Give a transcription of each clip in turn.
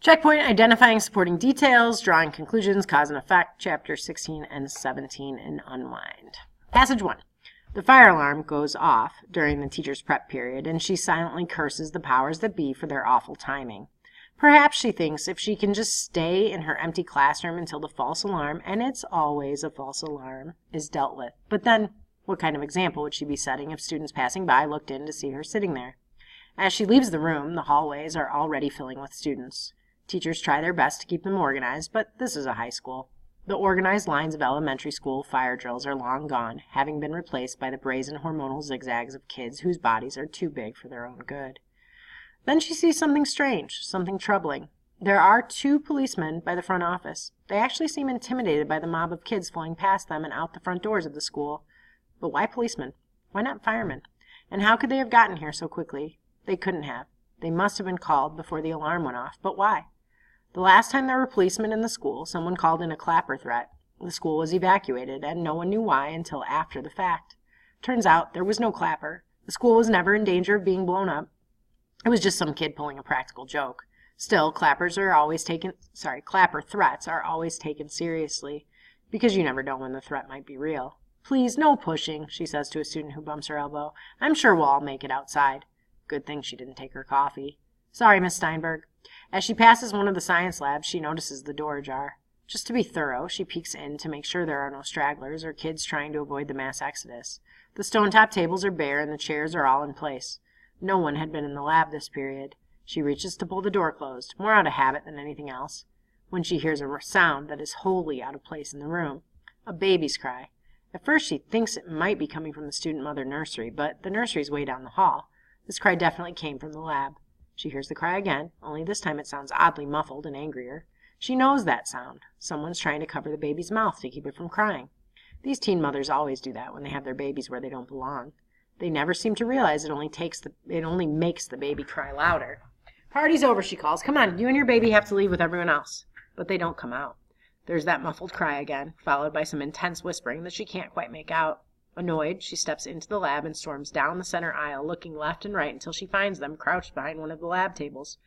Checkpoint, identifying supporting details, drawing conclusions, cause and effect, chapter 16 and 17 in Unwind. Passage 1. The fire alarm goes off during the teacher's prep period, and she silently curses the powers that be for their awful timing. Perhaps she thinks if she can just stay in her empty classroom until the false alarm, and it's always a false alarm, is dealt with. But then, what kind of example would she be setting if students passing by looked in to see her sitting there? As she leaves the room, the hallways are already filling with students. Teachers try their best to keep them organized, but this is a high school. The organized lines of elementary school fire drills are long gone, having been replaced by the brazen hormonal zigzags of kids whose bodies are too big for their own good. Then she sees something strange, something troubling. There are 2 policemen by the front office. They actually seem intimidated by the mob of kids flowing past them and out the front doors of the school. But why policemen? Why not firemen? And how could they have gotten here so quickly? They couldn't have. They must have been called before the alarm went off. But why? The last time there were policemen in the school, someone called in a clapper threat. The school was evacuated, and no one knew why until after the fact. Turns out there was no clapper. The school was never in danger of being blown up. It was just some kid pulling a practical joke. Still, clapper threats are always taken seriously, because you never know when the threat might be real. "Please, no pushing," she says to a student who bumps her elbow. "I'm sure we'll all make it outside." Good thing she didn't take her coffee. "Sorry, Miss Steinberg." As she passes one of the science labs, she notices the door ajar. Just to be thorough, she peeks in to make sure there are no stragglers or kids trying to avoid the mass exodus. The stone-top tables are bare and the chairs are all in place. No one had been in the lab this period. She reaches to pull the door closed, more out of habit than anything else, when she hears a sound that is wholly out of place in the room. A baby's cry. At first she thinks it might be coming from the student mother nursery, but the nursery's way down the hall. This cry definitely came from the lab. She hears the cry again, only this time it sounds oddly muffled and angrier. She knows that sound. Someone's trying to cover the baby's mouth to keep it from crying. These teen mothers always do that when they have their babies where they don't belong. They never seem to realize it only makes the baby cry louder. "Party's over," she calls. "Come on, you and your baby have to leave with everyone else." But they don't come out. There's that muffled cry again, followed by some intense whispering that she can't quite make out. Annoyed, she steps into the lab and storms down the center aisle, looking left and right until she finds them crouched behind one of the lab tables.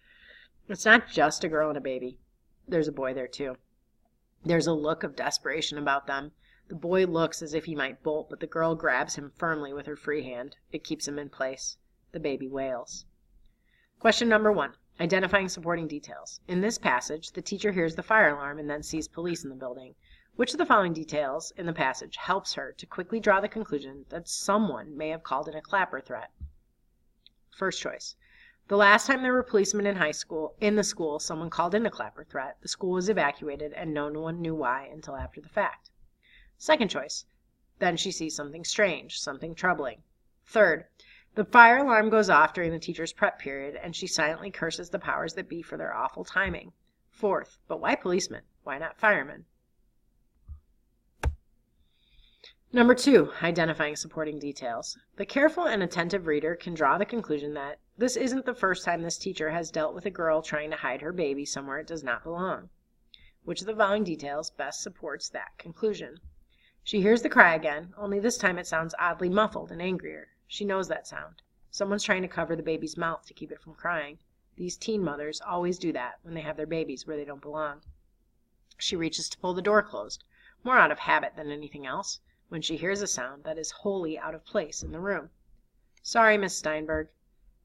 It's not just a girl and a baby. There's a boy there, too. There's a look of desperation about them. The boy looks as if he might bolt, but the girl grabs him firmly with her free hand. It keeps him in place. The baby wails. Question number 1. Identifying supporting details. In this passage, the teacher hears the fire alarm and then sees police in the building. Which of the following details in the passage helps her to quickly draw the conclusion that someone may have called in a clapper threat? First choice. The last time there were policemen in the school, someone called in a clapper threat. The school was evacuated, and no one knew why until after the fact. Second choice. Then she sees something strange, something troubling. Third. The fire alarm goes off during the teacher's prep period, and she silently curses the powers that be for their awful timing. Fourth. But why policemen? Why not firemen? Number 2, identifying supporting details. The careful and attentive reader can draw the conclusion that this isn't the first time this teacher has dealt with a girl trying to hide her baby somewhere it does not belong. Which of the following details best supports that conclusion? She hears the cry again, only this time it sounds oddly muffled and angrier. She knows that sound. Someone's trying to cover the baby's mouth to keep it from crying. These teen mothers always do that when they have their babies where they don't belong. She reaches to pull the door closed, more out of habit than anything else, when she hears a sound that is wholly out of place in the room. Sorry, Miss Steinberg.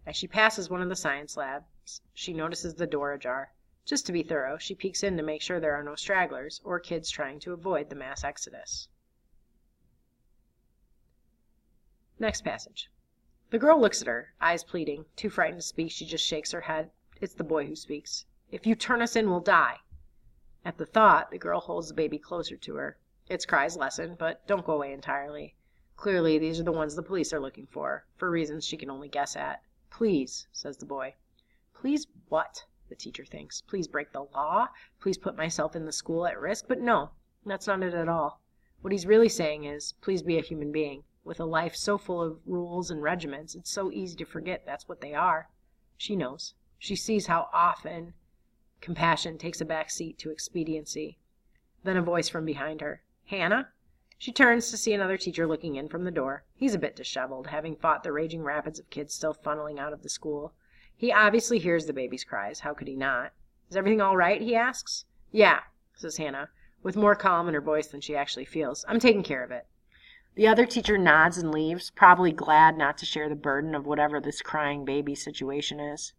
As she passes one of the science labs, she notices the door ajar. Just to be thorough, she peeks in to make sure there are no stragglers or kids trying to avoid the mass exodus. Next passage. The girl looks at her, eyes pleading. Too frightened to speak, she just shakes her head. It's the boy who speaks. "If you turn us in, we'll die." At the thought, the girl holds the baby closer to her. Its cries lessen, but don't go away entirely. Clearly, these are the ones the police are looking for reasons she can only guess at. "Please," says the boy. Please what? The teacher thinks. Please break the law? Please put myself in the school at risk? But no, that's not it at all. What he's really saying is, please be a human being. With a life so full of rules and regiments, it's so easy to forget that's what they are. She knows. She sees how often compassion takes a back seat to expediency. Then a voice from behind her. "Hannah?" She turns to see another teacher looking in from the door. He's a bit disheveled, having fought the raging rapids of kids still funneling out of the school. He obviously hears the baby's cries. How could he not? Is everything all right, he asks. Yeah, says Hannah, with more calm in her voice than she actually feels. I'm taking care of it. The other teacher nods and leaves, probably glad not to share the burden of whatever this crying baby situation is.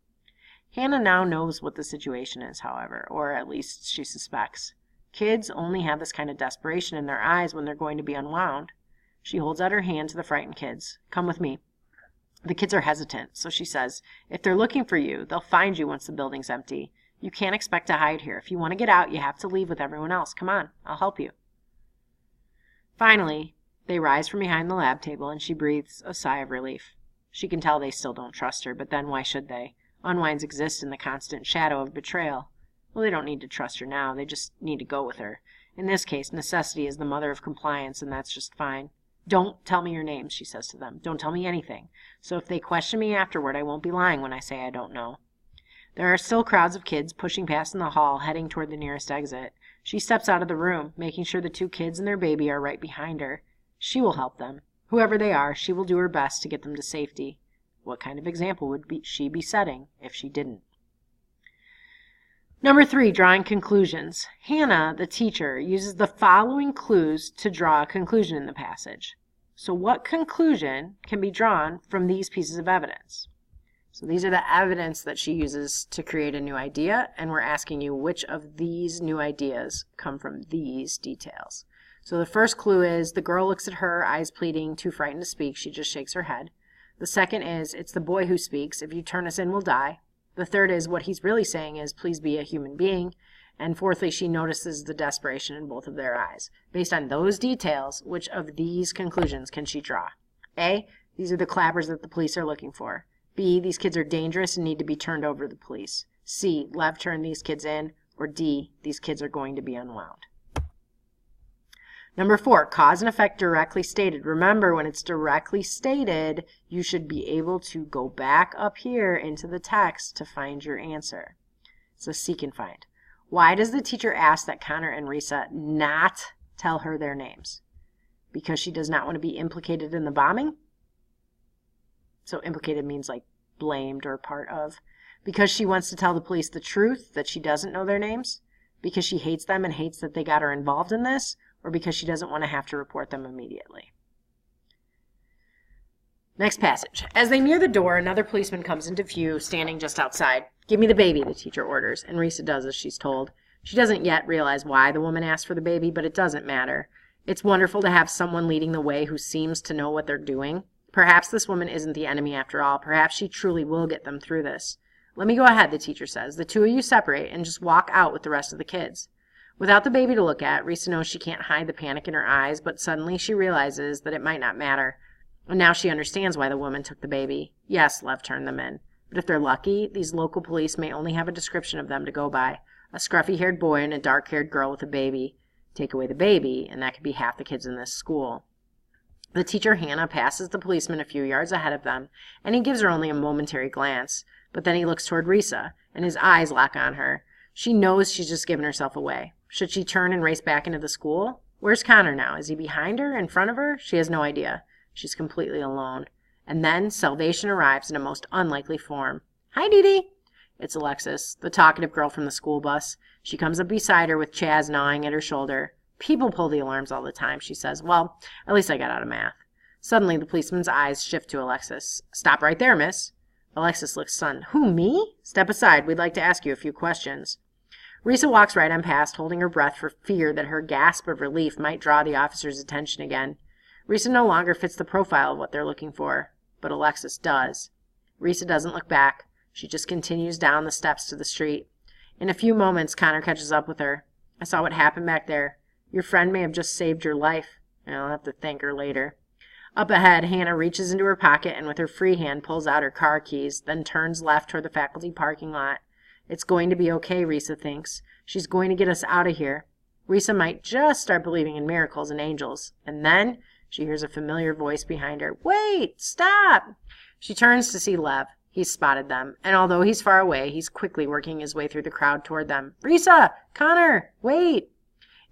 Hannah now knows what the situation is, however, or at least she suspects. Kids only have this kind of desperation in their eyes when they're going to be unwound. She holds out her hand to the frightened kids. Come with me. The kids are hesitant, so she says, if they're looking for you, they'll find you once the building's empty. You can't expect to hide here. If you want to get out, you have to leave with everyone else. Come on, I'll help you. Finally, they rise from behind the lab table, and she breathes a sigh of relief. She can tell they still don't trust her, but then why should they? Unwinds exist in the constant shadow of betrayal. Well, they don't need to trust her now. They just need to go with her. In this case, necessity is the mother of compliance, and that's just fine. Don't tell me your names, she says to them. Don't tell me anything. So if they question me afterward, I won't be lying when I say I don't know. There are still crowds of kids pushing past in the hall, heading toward the nearest exit. She steps out of the room, making sure the two kids and their baby are right behind her. She will help them. Whoever they are, she will do her best to get them to safety. What kind of example would she be setting if she didn't? Number 3, drawing conclusions. Hannah, the teacher, uses the following clues to draw a conclusion in the passage. So what conclusion can be drawn from these pieces of evidence? So these are the evidence that she uses to create a new idea, and we're asking you which of these new ideas come from these details. So the first clue is the girl looks at her, eyes pleading, too frightened to speak. She just shakes her head. The second is it's the boy who speaks. If you turn us in, we'll die. The third is what he's really saying is please be a human being. And fourthly, she notices the desperation in both of their eyes. Based on those details, which of these conclusions can she draw? A, these are the clappers that the police are looking for. B, these kids are dangerous and need to be turned over to the police. C, Lev turned these kids in. Or D, these kids are going to be unwound. Number 4, cause and effect directly stated. Remember, when it's directly stated, you should be able to go back up here into the text to find your answer. So seek and find. Why does the teacher ask that Connor and Risa not tell her their names? Because she does not want to be implicated in the bombing? So implicated means like blamed or part of. Because she wants to tell the police the truth, that she doesn't know their names? Because she hates them and hates that they got her involved in this? Or because she doesn't want to have to report them immediately. Next passage. As they near the door, another policeman comes into view, standing just outside. Give me the baby, the teacher orders, and Risa does as she's told. She doesn't yet realize why the woman asked for the baby, but it doesn't matter. It's wonderful to have someone leading the way who seems to know what they're doing. Perhaps this woman isn't the enemy after all. Perhaps she truly will get them through this. Let me go ahead, the teacher says. The two of you separate and just walk out with the rest of the kids. Without the baby to look at, Risa knows she can't hide the panic in her eyes, but suddenly she realizes that it might not matter. And now she understands why the woman took the baby. Yes, Lev turned them in. But if they're lucky, these local police may only have a description of them to go by. A scruffy-haired boy and a dark-haired girl with a baby. Take away the baby, and that could be half the kids in this school. The teacher, Hannah, passes the policeman a few yards ahead of them, and he gives her only a momentary glance. But then he looks toward Risa, and his eyes lock on her. She knows she's just given herself away. Should she turn and race back into the school? Where's Connor now? Is he behind her? In front of her? She has no idea. She's completely alone. And then salvation arrives in a most unlikely form. Hi, Dee Dee. It's Alexis, the talkative girl from the school bus. She comes up beside her with Chaz gnawing at her shoulder. People pull the alarms all the time, she says. Well, at least I got out of math. Suddenly, the policeman's eyes shift to Alexis. Stop right there, miss. Alexis looks stunned. Who, me? Step aside. We'd like to ask you a few questions. Risa walks right on past, holding her breath for fear that her gasp of relief might draw the officer's attention again. Risa no longer fits the profile of what they're looking for, but Alexis does. Risa doesn't look back. She just continues down the steps to the street. In a few moments, Connor catches up with her. I saw what happened back there. Your friend may have just saved your life. I'll have to thank her later. Up ahead, Hannah reaches into her pocket and with her free hand pulls out her car keys, then turns left toward the faculty parking lot. It's going to be okay, Risa thinks. She's going to get us out of here. Risa might just start believing in miracles and angels. And then she hears a familiar voice behind her. Wait! Stop! She turns to see Lev. He's spotted them, and although he's far away, he's quickly working his way through the crowd toward them. Risa! Connor! Wait!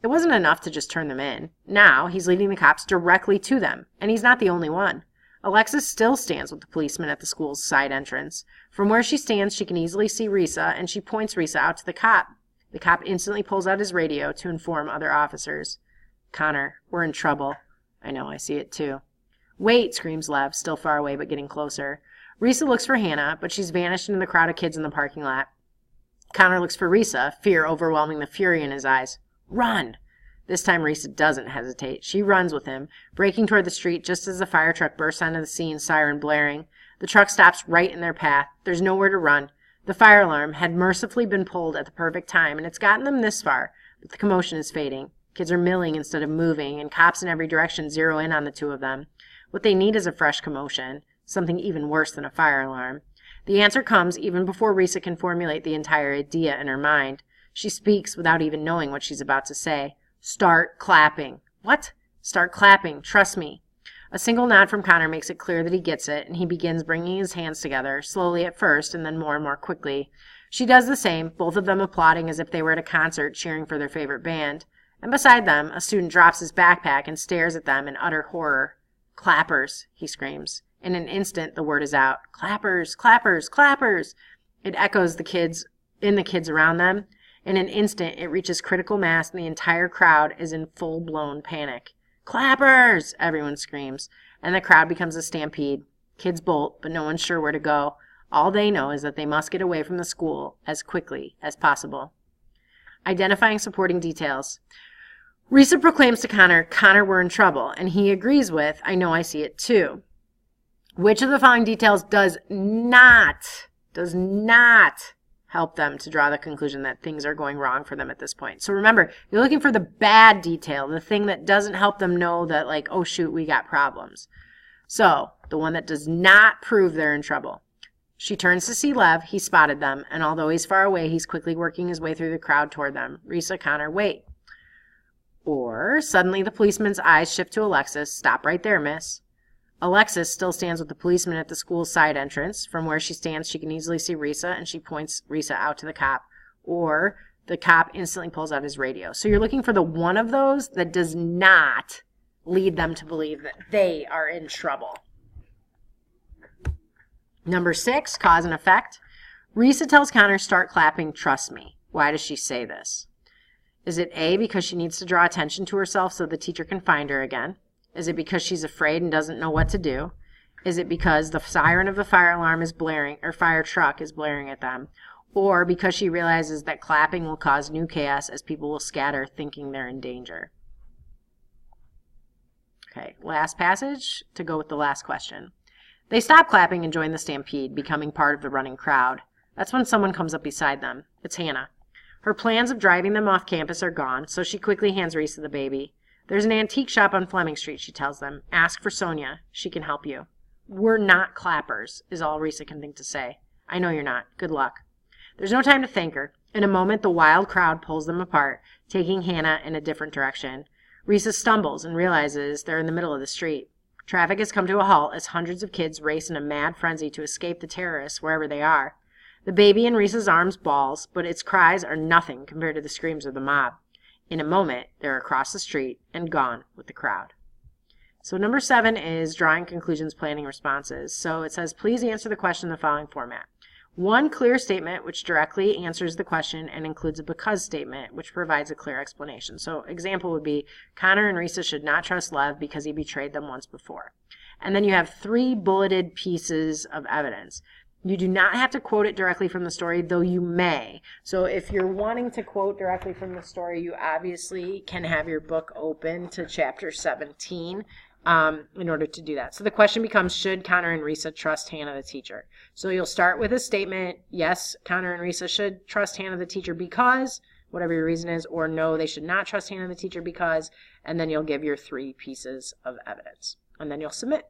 It wasn't enough to just turn them in. Now he's leading the cops directly to them, and he's not the only one. Alexis still stands with the policeman at the school's side entrance. From where she stands, she can easily see Risa, and she points Risa out to the cop. The cop instantly pulls out his radio to inform other officers. Connor, we're in trouble. I know, I see it too. Wait, screams Lev, still far away but getting closer. Risa looks for Hannah, but she's vanished into the crowd of kids in the parking lot. Connor looks for Risa, fear overwhelming the fury in his eyes. Run! This time Risa doesn't hesitate. She runs with him, breaking toward the street just as the fire truck bursts onto the scene, siren blaring. The truck stops right in their path. There's nowhere to run. The fire alarm had mercifully been pulled at the perfect time, and it's gotten them this far, but the commotion is fading. Kids are milling instead of moving, and cops in every direction zero in on the two of them. What they need is a fresh commotion, something even worse than a fire alarm. The answer comes even before Risa can formulate the entire idea in her mind. She speaks without even knowing what she's about to say. Start clapping. What? Start clapping. Trust me. A single nod from Connor makes it clear that he gets it, and he begins bringing his hands together, slowly at first, and then more and more quickly. She does the same, both of them applauding as if they were at a concert cheering for their favorite band. And beside them, a student drops his backpack and stares at them in utter horror. Clappers, he screams. In an instant, the word is out. Clappers, clappers, clappers. It echoes the kids around them. In an instant, it reaches critical mass, and the entire crowd is in full-blown panic. Clappers! Everyone screams, and the crowd becomes a stampede. Kids bolt, but no one's sure where to go. All they know is that they must get away from the school as quickly as possible. Identifying supporting details. Risa proclaims to Connor, Connor, we're in trouble, and he agrees with, I know, I see it too. Which of the following details does not help them to draw the conclusion that things are going wrong for them at this point? So remember, you're looking for the bad detail, the thing that doesn't help them know that, like, oh shoot, we got problems. So, the one that does not prove they're in trouble. She turns to see Lev. He spotted them, and although he's far away, he's quickly working his way through the crowd toward them. Risa, Connor, wait. Or, suddenly the policeman's eyes shift to Alexis. Stop right there, miss. Alexis still stands with the policeman at the school's side entrance. From where she stands, she can easily see Risa, and she points Risa out to the cop. Or, the cop instantly pulls out his radio. So you're looking for the one of those that does not lead them to believe that they are in trouble. Number 6, cause and effect. Risa tells Connor, start clapping, trust me. Why does she say this? Is it A, because she needs to draw attention to herself so the teacher can find her again? Is it because she's afraid and doesn't know what to do? Is it because the siren of the fire alarm is blaring, or fire truck is blaring at them? Or because she realizes that clapping will cause new chaos as people will scatter thinking they're in danger? Okay, last passage to go with the last question. They stop clapping and join the stampede, becoming part of the running crowd. That's when someone comes up beside them. It's Hannah. Her plans of driving them off campus are gone, so she quickly hands Risa the baby. There's an antique shop on Fleming Street, she tells them. Ask for Sonia. She can help you. We're not clappers, is all Risa can think to say. I know you're not. Good luck. There's no time to thank her. In a moment, the wild crowd pulls them apart, taking Hannah in a different direction. Risa stumbles and realizes they're in the middle of the street. Traffic has come to a halt as hundreds of kids race in a mad frenzy to escape the terrorists wherever they are. The baby in Risa's arms bawls, but its cries are nothing compared to the screams of the mob. In a moment, they're across the street and gone with the crowd. So number 7 is drawing conclusions, planning responses. So it says, please answer the question in the following format. One clear statement which directly answers the question and includes a because statement which provides a clear explanation. So example would be, Connor and Risa should not trust Lev because he betrayed them once before. And then you have 3 bulleted pieces of evidence. You do not have to quote it directly from the story, though you may. So if you're wanting to quote directly from the story, you obviously can have your book open to chapter 17 in order to do that. So the question becomes, should Connor and Risa trust Hannah the teacher? So you'll start with a statement, yes, Connor and Risa should trust Hannah the teacher because, whatever your reason is, or no, they should not trust Hannah the teacher because, and then you'll give your 3 pieces of evidence. And then you'll submit.